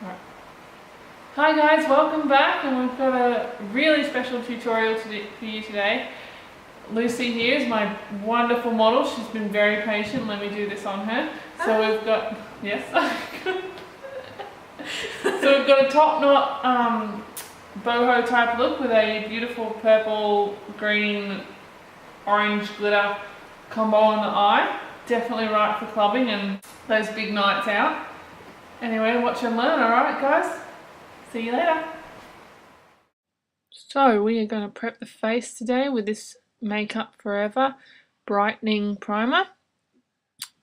Right. Hi guys, welcome back, and we've got a really special tutorial for you today. Lucy here is my wonderful model. She's been very patient. Let me do this on her. So we've got, yes, so we've got a top knot boho type look with a beautiful purple, green, orange glitter combo on the eye. Definitely right for clubbing and those big nights out. Anyway, watch and learn, alright guys? See you later. So we are going to prep the face today with this Makeup Forever brightening primer.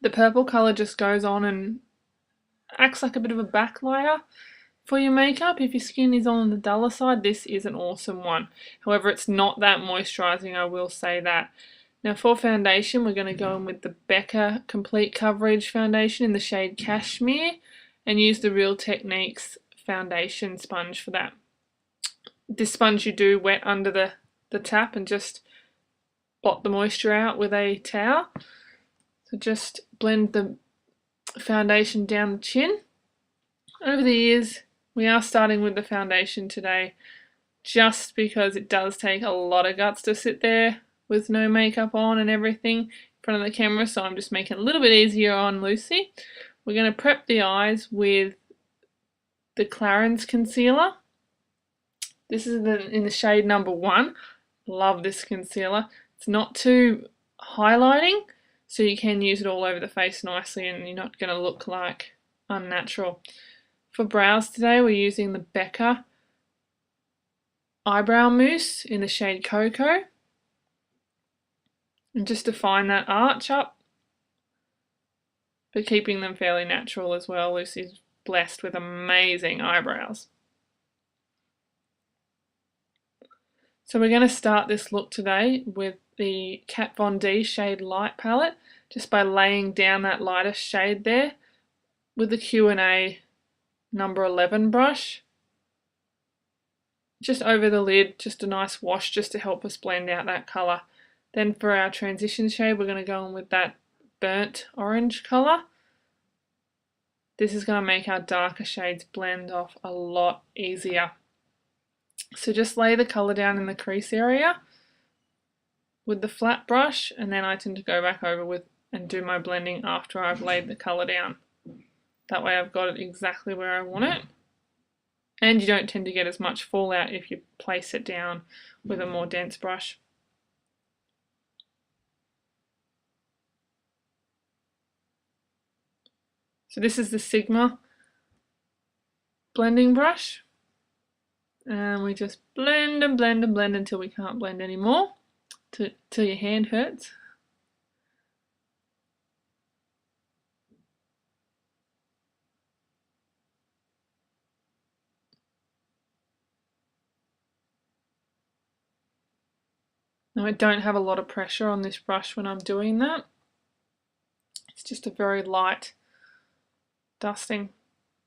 The purple colour just goes on and acts like a bit of a backlighter for your makeup. If your skin is on the duller side, this is an awesome one. However, it's not that moisturising, I will say that. Now for foundation, we're going to go in with the Becca Complete Coverage Foundation in the shade Cashmere and use the Real Techniques foundation sponge for that. This sponge you do wet under the tap and just blot the moisture out with a towel. So just blend the foundation down the chin. Over the ears, we are starting with the foundation today just because it does take a lot of guts to sit there with no makeup on and everything in front of the camera, so I'm just making it a little bit easier on Lucy. We're going to prep the eyes with the Clarins concealer. This is in the shade number 1. Love this concealer. It's not too highlighting, so you can use it all over the face nicely and you're not going to look like unnatural. For brows today, we're using the Becca eyebrow mousse in the shade Cocoa. And just define that arch up, but keeping them fairly natural as well. Lucy's blessed with amazing eyebrows. So we're going to start this look today with the Kat Von D shade Light palette, just by laying down that lighter shade there with the Q&A number 11 brush. Just over the lid, just a nice wash just to help us blend out that colour. Then for our transition shade, we're going to go in with that burnt orange colour. This is going to make our darker shades blend off a lot easier. So just lay the colour down in the crease area with the flat brush, and then I tend to go back over with and do my blending after I've laid the colour down. That way I've got it exactly where I want it. And you don't tend to get as much fallout if you place it down with a more dense brush. So this is the Sigma blending brush, and we just blend and blend and blend until we can't blend anymore, till your hand hurts. Now I don't have a lot of pressure on this brush when I'm doing that. It's just a very light dusting.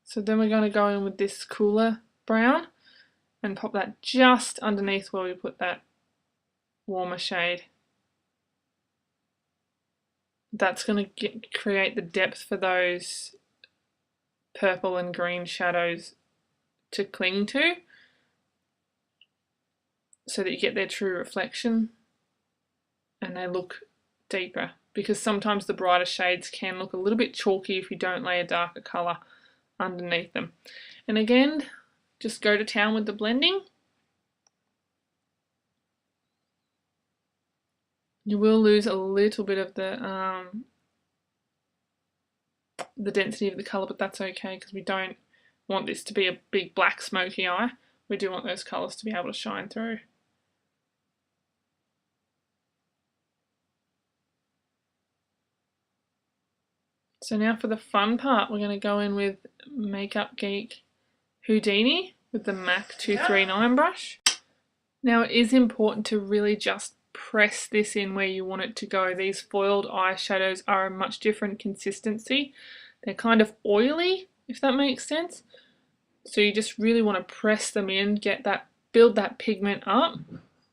So then we're going to go in with this cooler brown and pop that just underneath where we put that warmer shade. That's going to create the depth for those purple and green shadows to cling to, so that you get their true reflection and they look deeper, because sometimes the brighter shades can look a little bit chalky if you don't lay a darker colour underneath them. And again, just go to town with the blending. You will lose a little bit of the density of the colour, but that's okay because we don't want this to be a big black smoky eye. We do want those colours to be able to shine through. So now for the fun part, we're going to go in with Makeup Geek Houdini with the MAC 239 brush. Now it is important to really just press this in where you want it to go. These foiled eyeshadows are a much different consistency. They're kind of oily, if that makes sense. So you just really want to press them in, get that, build that pigment up,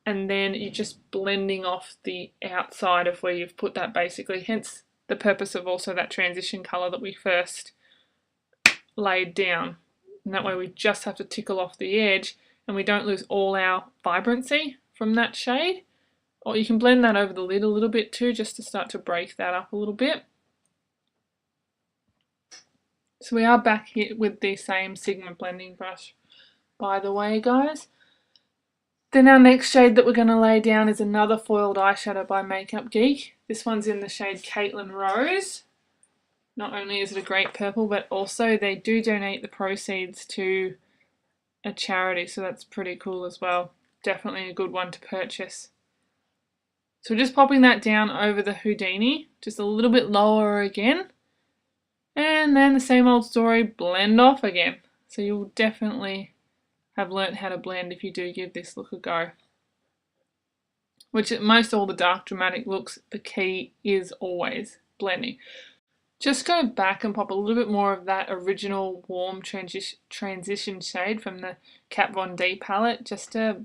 and then you're just blending off the outside of where you've put that basically. Hence the purpose of also that transition colour that we first laid down. And that way we just have to tickle off the edge and we don't lose all our vibrancy from that shade. Or you can blend that over the lid a little bit too, just to start to break that up a little bit. So we are back here with the same Sigma blending brush, by the way, guys. Then our next shade that we're going to lay down is another foiled eyeshadow by Makeup Geek. This one's in the shade Caitlin Rose. Not only is it a great purple, but also they do donate the proceeds to a charity, so that's pretty cool as well. Definitely a good one to purchase. So we're just popping that down over the Houdini, just a little bit lower again. And then the same old story, blend off again. So you'll definitely have learnt how to blend if you do give this look a go. Which at most all the dark dramatic looks, the key is always blending. Just go back and pop a little bit more of that original warm transition shade from the Kat Von D palette just to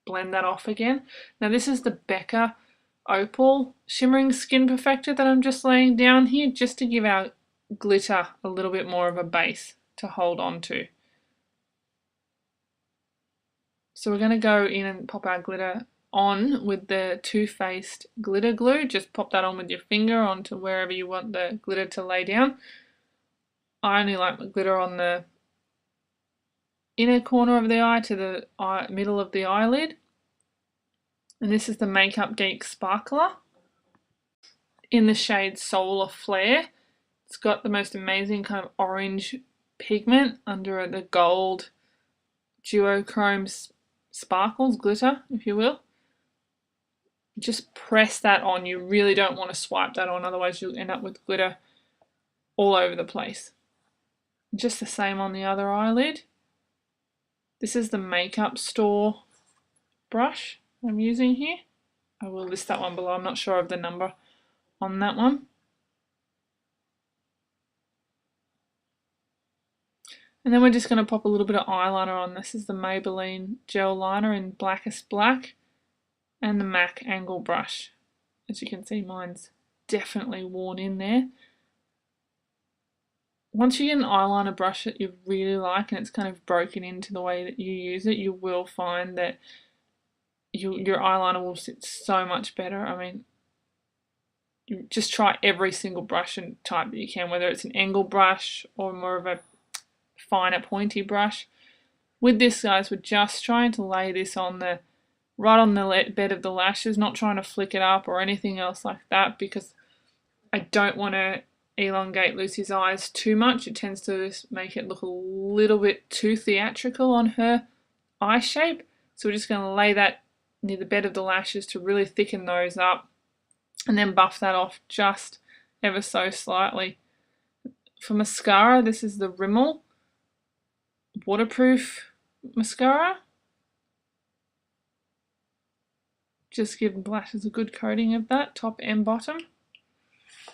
blend that off again. Now this is the Becca Opal Shimmering Skin Perfector that I'm just laying down here just to give our glitter a little bit more of a base to hold on to. So we're going to go in and pop our glitter on with the Too Faced glitter glue. Just pop that on with your finger onto wherever you want the glitter to lay down. I only like my glitter on the inner corner of the eye to the middle of the eyelid. And this is the Makeup Geek Sparkler in the shade Solar Flare. It's got the most amazing kind of orange pigment under the gold duochrome sparkles, glitter, if you will. Just press that on. You really don't want to swipe that on, otherwise you'll end up with glitter all over the place. Just the same on the other eyelid. This is the Makeup Store brush I'm using here. I will list that one below. I'm not sure of the number on that one. And then we're just going to pop a little bit of eyeliner on. This is the Maybelline Gel Liner in Blackest Black and the MAC Angle Brush. As you can see, mine's definitely worn in there. Once you get an eyeliner brush that you really like and it's kind of broken into the way that you use it, you will find that your eyeliner will sit so much better. I mean, you just try every single brush and type that you can, whether it's an angle brush or more of a finer pointy brush. With this, guys, we're just trying to lay this on the right on the bed of the lashes, not trying to flick it up or anything else like that, because I don't want to elongate Lucy's eyes too much. It tends to just make it look a little bit too theatrical on her eye shape. So we're just going to lay that near the bed of the lashes to really thicken those up and then buff that off just ever so slightly. For mascara, this is the Rimmel waterproof mascara. Just give the lashes a good coating of that, top and bottom.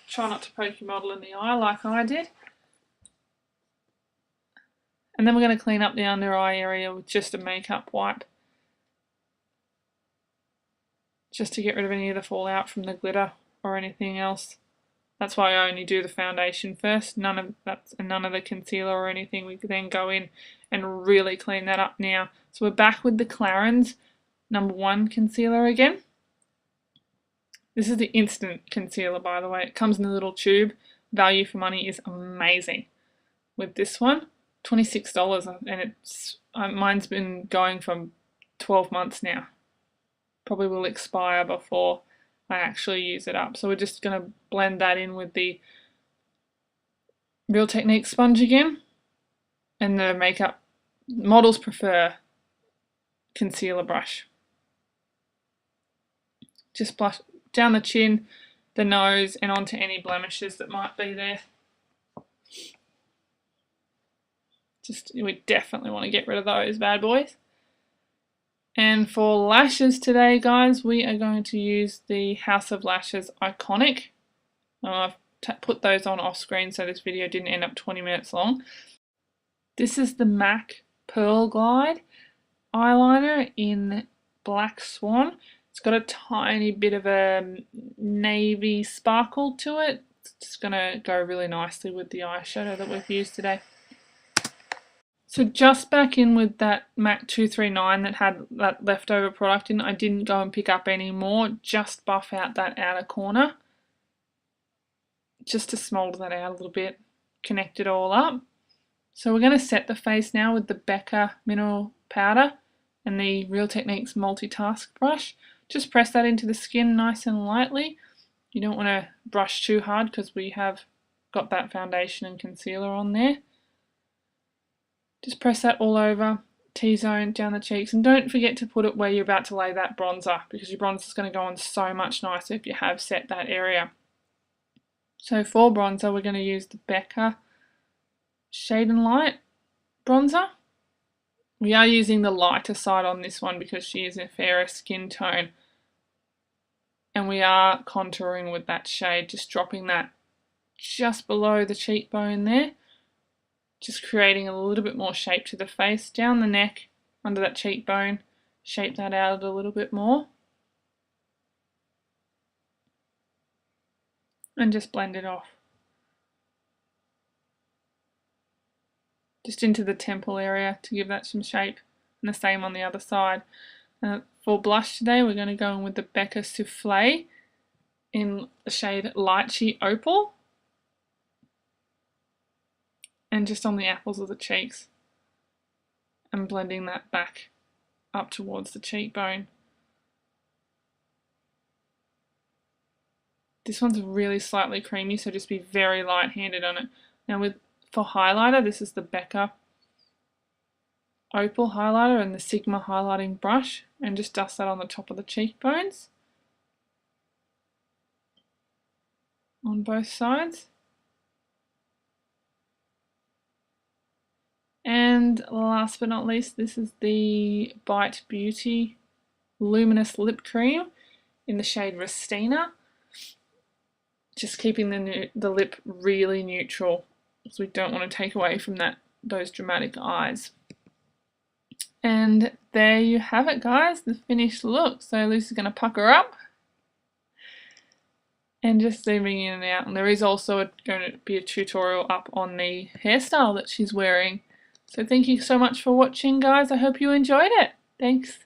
Try not to poke your model in the eye like I did. And then we're going to clean up the under eye area with just a makeup wipe, just to get rid of any of the fallout from the glitter or anything else. That's why I only do the foundation first, none of the concealer or anything. We can then go in and really clean that up now. So we're back with the Clarins #1 concealer again. This is the instant concealer, by the way. It comes in a little tube. Value for money is amazing with this one. $26, and it's mine's been going for 12 months now. Probably will expire before I actually use it up. So we're just going to blend that in with the Real Technique sponge again. And the makeup models prefer concealer brush. Just blush down the chin, the nose, and onto any blemishes that might be there. We definitely want to get rid of those bad boys. And for lashes today, guys, we are going to use the House of Lashes Iconic. I've put those on off screen so this video didn't end up 20 minutes long. This is the MAC Pearl Glide eyeliner in Black Swan. It's got a tiny bit of a navy sparkle to it. It's just going to go really nicely with the eyeshadow that we've used today. So just back in with that MAC 239 that had that leftover product in. I didn't go and pick up any more, just buff out that outer corner, just to smolder that out a little bit, connect it all up. So we're going to set the face now with the Becca mineral powder and the Real Techniques multitask brush. Just press that into the skin nice and lightly. You don't want to brush too hard because we have got that foundation and concealer on there. Just press that all over, T-zone, down the cheeks, and don't forget to put it where you're about to lay that bronzer, because your bronzer is going to go on so much nicer if you have set that area. So for bronzer, we're going to use the Becca Shade and Light bronzer. We are using the lighter side on this one because she is a fairer skin tone. And we are contouring with that shade, just dropping that just below the cheekbone there. Just creating a little bit more shape to the face, down the neck, under that cheekbone. Shape that out a little bit more. And just blend it off. Just into the temple area to give that some shape, and the same on the other side. For blush today, we're going to go in with the Becca Souffle in the shade Lychee Opal, and just on the apples of the cheeks, and blending that back up towards the cheekbone. This one's really slightly creamy, so just be very light-handed on it. Now for highlighter, this is the Becca Opal highlighter and the Sigma highlighting brush, and just dust that on the top of the cheekbones on both sides. And last but not least, this is the Bite Beauty Luminous Lip Cream in the shade Restina. Just keeping the lip really neutral, because we don't want to take away from those dramatic eyes. And there you have it, guys, the finished look. So Lucy's going to pucker up and just zooming in and out. And there is also going to be a tutorial up on the hairstyle that she's wearing. So thank you so much for watching, guys. I hope you enjoyed it. Thanks.